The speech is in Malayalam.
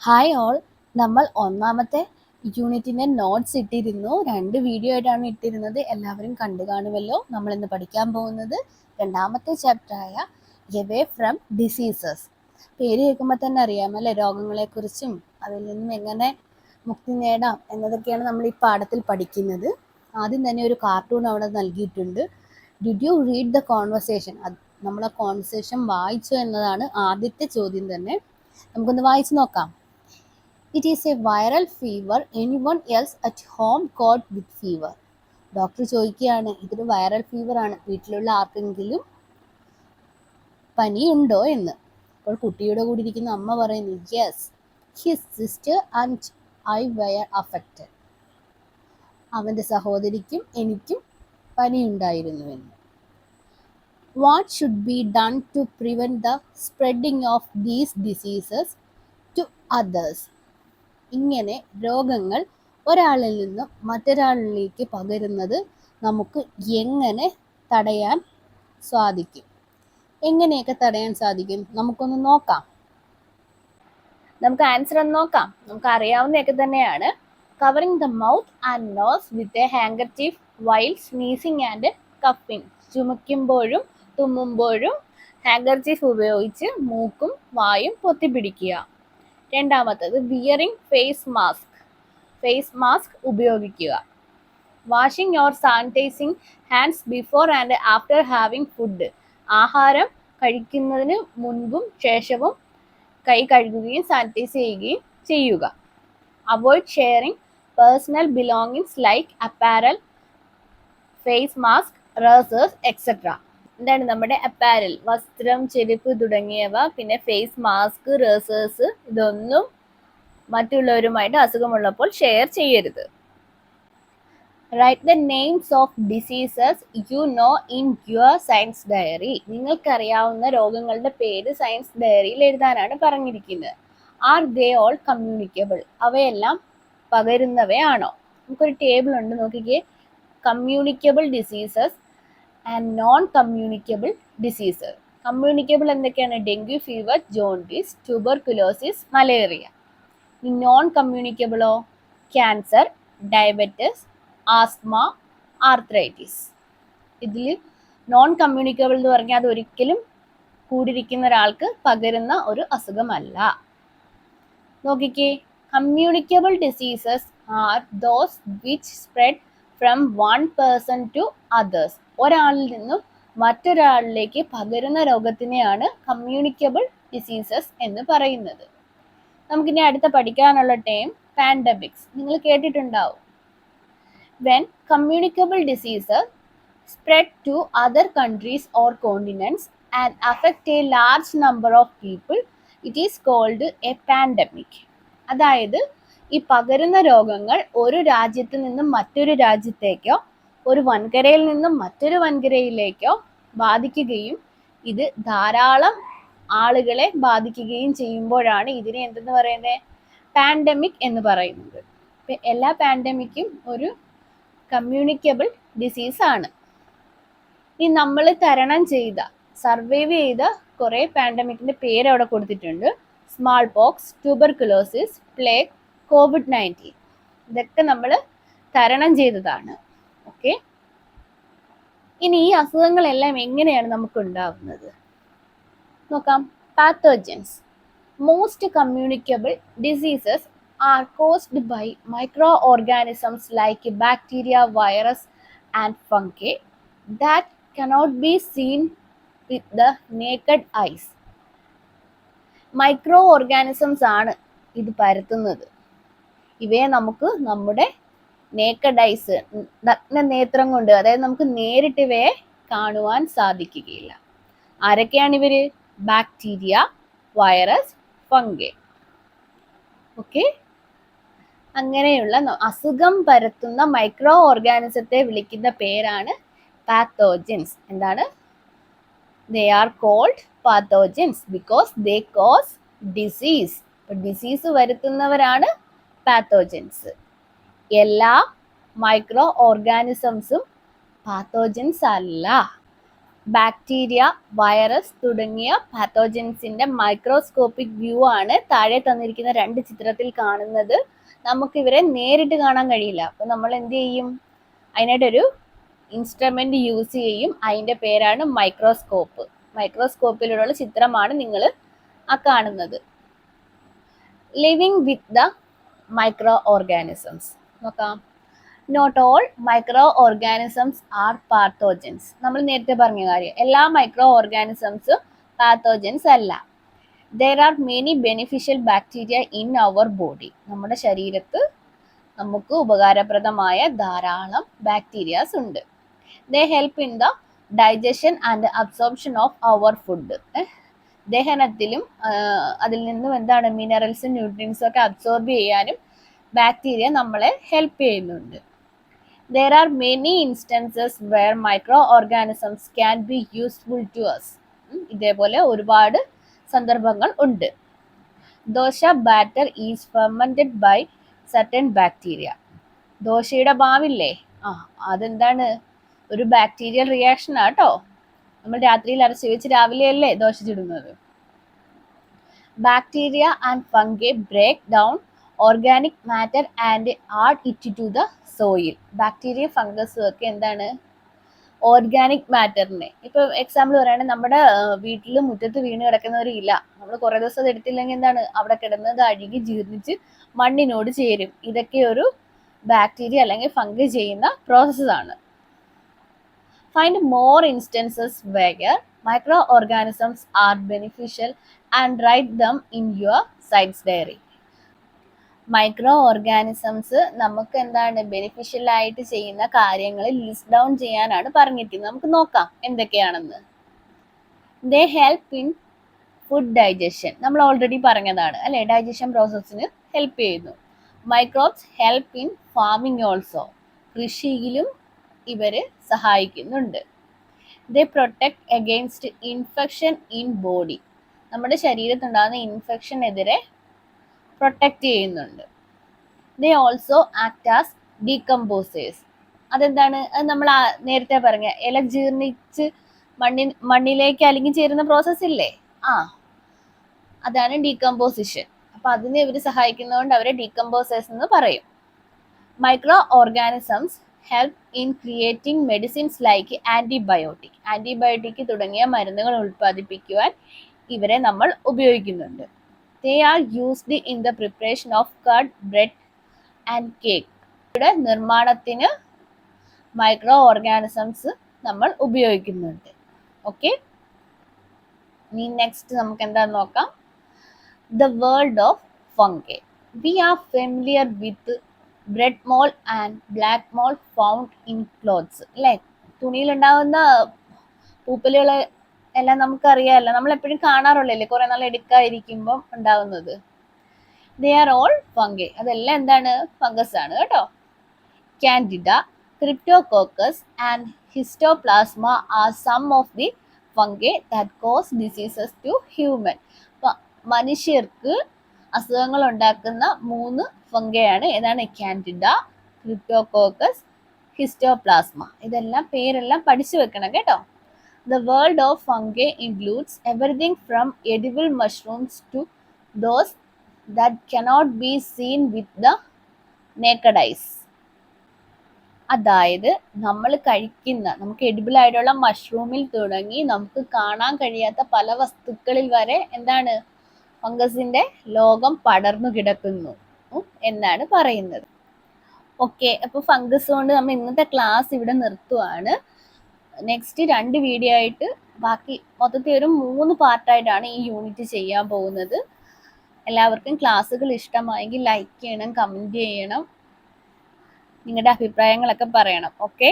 Hi all. നമ്മൾ ഒന്നാമത്തെ യൂണിറ്റിൻ്റെ നോട്ട്സ് ഇട്ടിരുന്നു. 2 വീഡിയോ ആയിട്ടാണ് ഇട്ടിരുന്നത്. എല്ലാവരും കണ്ടു കാണുമല്ലോ. നമ്മളിന്ന് പഠിക്കാൻ പോകുന്നത് രണ്ടാമത്തെ ചാപ്റ്ററായ എവേ ഫ്രം ഡിസീസസ്. പേര് കേൾക്കുമ്പോൾ തന്നെ അറിയാമല്ലേ, രോഗങ്ങളെക്കുറിച്ചും അതിൽ നിന്നും എങ്ങനെ മുക്തി നേടാം എന്നതൊക്കെയാണ് നമ്മൾ ഈ പാഠത്തിൽ പഠിക്കുന്നത്. ആദ്യം തന്നെ ഒരു കാർട്ടൂൺ അവിടെ നൽകിയിട്ടുണ്ട്. Did you read the conversation? നമ്മൾ ആ കോൺവെർസേഷൻ വായിച്ചോ എന്നതാണ് ആദ്യത്തെ ചോദ്യം തന്നെ. നമുക്കൊന്ന് വായിച്ചു നോക്കാം. It is a viral fever. Anyone else at home caught with fever? Doctor ചോദിക്കുകയാണ്, ഇതൊരു വൈറൽ ഫീവർ ആണ്, വീട്ടിലുള്ള ആർക്കെങ്കിലും പനിയുണ്ടോ എന്ന്. അപ്പോൾ കുട്ടിയുടെ കൂടി ഇരിക്കുന്ന അമ്മ പറയുന്നു, yes, his sister and I were affected. അവൻ്റെ സഹോദരിക്കും എനിക്കും പനിയുണ്ടായിരുന്നു എന്ന്. What should be done to prevent the spreading of these diseases to others? ഇങ്ങനെ രോഗങ്ങൾ ഒരാളിൽ നിന്നും മറ്റൊരാളിലേക്ക് പകരുന്നത് നമുക്ക് എങ്ങനെ തടയാൻ സാധിക്കും? എങ്ങനെയൊക്കെ തടയാൻ സാധിക്കും? നമുക്കൊന്ന് നോക്കാം. നമുക്ക് ആൻസർ ഒന്ന് നോക്കാം. നമുക്ക് അറിയാവുന്നതൊക്കെ തന്നെയാണ്. Covering the mouth and nose with a handkerchief while sneezing and കഫിങ്. ചുമയ്ക്കുമ്പോഴും തുമ്മുമ്പോഴും ഹാങ്കർചീഫ് ഉപയോഗിച്ച് മൂക്കും വായും പൊത്തിപ്പിടിക്കുക. രണ്ടാമത്തത് വിയറിങ് ഫേസ് മാസ്ക് ഉപയോഗിക്കുക. Washing or sanitising hands before and after having food. ആഹാരം കഴിക്കുന്നതിന് മുൻപും ശേഷവും കൈ കഴുകുകയും സാനിറ്റൈസ് ചെയ്യുകയും ചെയ്യുക. Avoid sharing personal belongings like apparel, face mask, razors etcetera. എന്താണ് നമ്മുടെ അപ്പാരൽ, വസ്ത്രം, ചെരുപ്പ് തുടങ്ങിയവ, പിന്നെ ഫേസ് മാസ്ക്, റേസേഴ്സ്, ഇതൊന്നും മറ്റുള്ളവരുമായിട്ട് അസുഖമുള്ളപ്പോൾ ഷെയർ ചെയ്യരുത്. Write the names of diseases you know in your science diary. നിങ്ങൾക്കറിയാവുന്ന രോഗങ്ങളുടെ പേര് സയൻസ് ഡയറിയിൽ എഴുതാനാണ് പറഞ്ഞിരിക്കുന്നത്. Are they all communicable? അവയെല്ലാം പകരുന്നവയാണോ? നമുക്കൊരു ടേബിൾ ഉണ്ട്, നോക്കിക്കേ. Communicable diseases and non communicable diseases. Communicable എന്തൊക്കെയാണ്? Dengue fever, jaundice, tuberculosis, malaria. ഈ നോൺ കമ്മ്യൂണിക്കബിളോ? Cancer, diabetes, asthma, arthritis. ഇതിൽ നോൺ കമ്മ്യൂണിക്കബിൾ എന്ന് പറഞ്ഞാൽ അത് ഒരിക്കലും കൂടിയിരിക്കുന്ന ഒരാൾക്ക് പകരുന്ന ഒരു അസുഖമല്ല. നോക്കിക്കേ, communicable diseases are those which spread from one person to others. ഒരാളിൽ നിന്നും മറ്റൊരാളിലേക്ക് പകരുന്ന രോഗത്തിനെയാണ് കമ്മ്യൂണിക്കബിൾ ഡിസീസസ് എന്ന് പറയുന്നത്. നമുക്കിനി അടുത്ത പഠിക്കാനുള്ള ടേം പാൻഡമിക്സ്. നിങ്ങൾ കേട്ടിട്ടുണ്ടാവും. When communicable diseases spread to other countries or continents and affect a large number of people, it is called a pandemic. അതായത് ഈ പകരുന്ന രോഗങ്ങൾ ഒരു രാജ്യത്ത് നിന്നും മറ്റൊരു രാജ്യത്തേക്കോ ഒരു വൻകരയിൽ നിന്നും മറ്റൊരു വൻകരയിലേക്കോ ബാധിക്കുകയും ഇത് ധാരാളം ആളുകളെ ബാധിക്കുകയും ചെയ്യുമ്പോഴാണ് ഇതിനെ എന്തെന്ന് പറയുന്നത്? പാൻഡമിക് എന്ന് പറയുന്നത്. എല്ലാ പാൻഡമിക്കും ഒരു കമ്മ്യൂണിക്കബിൾ ഡിസീസ് ആണ്. ഈ നമ്മൾ തരണം ചെയ്ത, സർവൈവ് ചെയ്ത കുറേ പാൻഡമിക്കിൻ്റെ പേര് അവിടെ കൊടുത്തിട്ടുണ്ട്. Small pox, tuberculosis, plague, COVID-19. ഇതൊക്കെ നമ്മൾ തരണം ചെയ്തതാണ്. ഓക്കെ, ഇനി ഈ അസുഖങ്ങളെല്ലാം എങ്ങനെയാണ് നമുക്ക് ഉണ്ടാകുന്നത് നോക്കാം. Pathogens. Most communicable diseases are caused by microorganisms like bacteria, virus and fungi that cannot be seen with the naked eyes. Micro organisms ആണ് ഇത് പരത്തുന്നത്. ഇവയെ നമുക്ക് നമ്മുടെ നേക്കഡ് ഐസ്, നഗ്ന നേത്രം കൊണ്ട്, അതായത് നമുക്ക് നേരിട്ട് ഇവയെ കാണുവാൻ സാധിക്കുകയില്ല. ആരൊക്കെയാണ് ഇവര്? Bacteria, virus, fungi. ഓക്കെ, അങ്ങനെയുള്ള അസുഖം പരത്തുന്ന മൈക്രോ ഓർഗാനിസത്തെ വിളിക്കുന്ന പേരാണ് പാത്തോജൻസ്. എന്താണ്? They are called pathogens because they cause disease. Disease വരുത്തുന്നവരാണ് പാത്തോജൻസ്. എല്ലാ മൈക്രോ ഓർഗാനിസംസും പാത്തോജൻസ് അല്ല. ബാക്ടീരിയ, വൈറസ് തുടങ്ങിയ പാത്തോജൻസിന്റെ മൈക്രോസ്കോപ്പിക് വ്യൂ ആണ് താഴെ തന്നിരിക്കുന്ന 2 ചിത്രത്തിൽ കാണുന്നത്. നമുക്ക് ഇവരെ നേരിട്ട് കാണാൻ കഴിയില്ല. അപ്പൊ നമ്മൾ എന്ത് ചെയ്യും? അതിനായിട്ടൊരു ഇൻസ്ട്രുമെന്റ് യൂസ് ചെയ്യും. അതിന്റെ പേരാണ് മൈക്രോസ്കോപ്പ്. മൈക്രോസ്കോപ്പിലുള്ള ചിത്രമാണ് നിങ്ങൾ ആ കാണുന്നത്. Living with the micro organisms നോക്കാം. Not all micro organisms are pathogens. നമ്മൾ നേരത്തെ പറഞ്ഞ കാര്യം, എല്ലാ മൈക്രോ ഓർഗാനിസംസും പാത്തോജൻസ് അല്ല. There are many beneficial bacteria in our body. നമ്മുടെ ശരീരത്ത് നമുക്ക് ഉപകാരപ്രദമായ ധാരാളം ബാക്ടീരിയാസ് ഉണ്ട്. They help in the digestion and absorption of our food. ദഹനത്തിലും അതിൽ നിന്നും എന്താണ് മിനറൽസും ന്യൂട്രിയൻസും ഒക്കെ അബ്സോർബ് ചെയ്യാനും ബാക്ടീരിയ നമ്മളെ ഹെൽപ്പ് ചെയ്യുന്നുണ്ട്. There are many instances where microorganisms can be useful to us. ഇതേപോലെ ഒരുപാട് സന്ദർഭങ്ങൾ ഉണ്ട്. Dosa batter is fermented by certain bacteria. ദോശയുടെ മാവില്ലേ, അതെന്താണ്? ഒരു ബാക്ടീരിയൽ റിയാക്ഷൻ ആട്ടോ. നമ്മൾ രാത്രിയിൽ അരച്ച് വെച്ച് രാവിലെയല്ലേ ദോശ ചുടുന്നത്. Bacteria and fungi break down organic matter and add it to the soil. Bacteria ഫംഗസും ഒക്കെ എന്താണ്? ഓർഗാനിക് മാറ്ററിനെ, ഇപ്പൊ എക്സാമ്പിൾ പറയുകയാണെങ്കിൽ നമ്മുടെ വീട്ടിൽ മുറ്റത്ത് വീണ് കിടക്കുന്ന ഒരു ഇല നമ്മൾ കുറെ ദിവസം അത് എടുത്തില്ലെങ്കിൽ എന്താണ്? അവിടെ കിടന്നത് അഴുകി ജീർണിച്ച് മണ്ണിനോട് ചേരും. ഇതൊക്കെ ഒരു ബാക്ടീരിയ അല്ലെങ്കിൽ ഫംഗി ചെയ്യുന്ന പ്രോസസ്സാണ്. Find more instances where micro organisms are beneficial and write them in your science diary. Microorganisms നമുക്ക് എന്താണ് ബെനിഫിഷ്യൽ ആയിട്ട് ചെയ്യുന്ന കാര്യങ്ങൾ ലിസ്റ്റ് ഡൗൺ ചെയ്യാനാണ് പറഞ്ഞിരിക്കുന്നത്. നമുക്ക് നോക്കാം എന്തൊക്കെയാണെന്ന്. They help in food digestion. നമ്മൾ ഓൾറെഡി പറഞ്ഞതാണ് അല്ലെ, ഡൈജഷൻ പ്രോസസ്സിന് ഹെൽപ്പ് ചെയ്യുന്നു. Microbes help in farming also. കൃഷിയിലും ഇവര് സഹായിക്കുന്നുണ്ട്. They protect against infection in body. നമ്മുടെ ശരീരത്തുണ്ടാകുന്ന ഇൻഫെക്ഷനെതിരെ പ്രൊട്ടക്റ്റ് ചെയ്യുന്നുണ്ട്. They also act as decomposers. അതെന്താണ്? അത് നമ്മൾ നേരത്തെ പറഞ്ഞ ഇല ജീർണിച്ച് മണ്ണിലേക്ക് അലിഞ്ഞു ചേരുന്ന പ്രോസസ് ഇല്ലേ, അതാണ് ഡീകമ്പോസിഷൻ. അപ്പൊ അതിന് ഇവർ സഹായിക്കുന്നതുകൊണ്ട് അവരെ ഡീകമ്പോസേഴ്സ് എന്ന് പറയും. Micro organisms help in creating medicines like antibiotic. Antibiotic തുടങ്ങിയ മരുന്നുകൾ ഉൽപ്പാദിപ്പിക്കുവാൻ ഇവരെ നമ്മൾ ഉപയോഗിക്കുന്നുണ്ട്. They are used in the preparation of curd, bread and cake. ഇവിടെ നിർമ്മാണത്തിന് മൈക്രോ ഓർഗാനിസംസ് നമ്മൾ ഉപയോഗിക്കുന്നുണ്ട്. ഓക്കെ, ഇനി നെക്സ്റ്റ് നമുക്ക് എന്താന്ന് നോക്കാം. The world of fungi. We are familiar with bread mold and black mold found in clothes. അല്ലേ, തുണിയിലുണ്ടാകുന്ന പൂപ്പലുകളെ എല്ലാം നമുക്കറിയാമല്ലോ, നമ്മൾ എപ്പോഴും കാണാറുള്ളല്ലേ, കുറെ നാൾ എടുക്കാതിരിക്കുമ്പോൾ ഉണ്ടാകുന്നത്. They are all fungi. അതെല്ലാം എന്താണ്? ഫംഗസ് ആണ് കേട്ടോ. Candida, Cryptococcus and Histoplasma are some of the fungi that cause diseases to human. മനുഷ്യർക്ക് അസുഖങ്ങൾ ഉണ്ടാക്കുന്ന 3 ഫംഗയാണ്. ഏതാണ്? Candida, Cryptococcus, Histoplasma. ഇതെല്ലാം പേരെല്ലാം പഠിച്ചു വെക്കണം കേട്ടോ. The world of fungi includes everything from edible mushrooms to those that cannot be seen with the naked eyes. അതായത് നമ്മൾ കഴിക്കുന്ന, നമുക്ക് എഡിബിൾ ആയിട്ടുള്ള മഷ്റൂമിൽ തുടങ്ങി നമുക്ക് കാണാൻ കഴിയാത്ത പല വസ്തുക്കളിൽ വരെ എന്താണ്? ഫംഗസിന്റെ ലോകം പടർന്നു കിടക്കുന്നു എന്നാണ് പറയുന്നത്. ഓക്കെ, അപ്പോൾ ഫംഗസ് കൊണ്ട് നമ്മൾ ഇന്നത്തെ ക്ലാസ് ഇവിടെ നിർത്തുവാണ്. നെക്സ്റ്റ് 2 വീഡിയോ ആയിട്ട് ബാക്കി മൊത്തത്തിൽ ഒരു 3 പാർട്ടായിട്ടാണ് ഈ യൂണിറ്റ് ചെയ്യാൻ പോകുന്നത്. എല്ലാവർക്കും ക്ലാസ്സുകൾ ഇഷ്ടമായെങ്കിൽ ലൈക്ക് ചെയ്യണം, കമൻറ്റ് ചെയ്യണം, നിങ്ങളുടെ അഭിപ്രായങ്ങളൊക്കെ പറയണം. ഓക്കെ.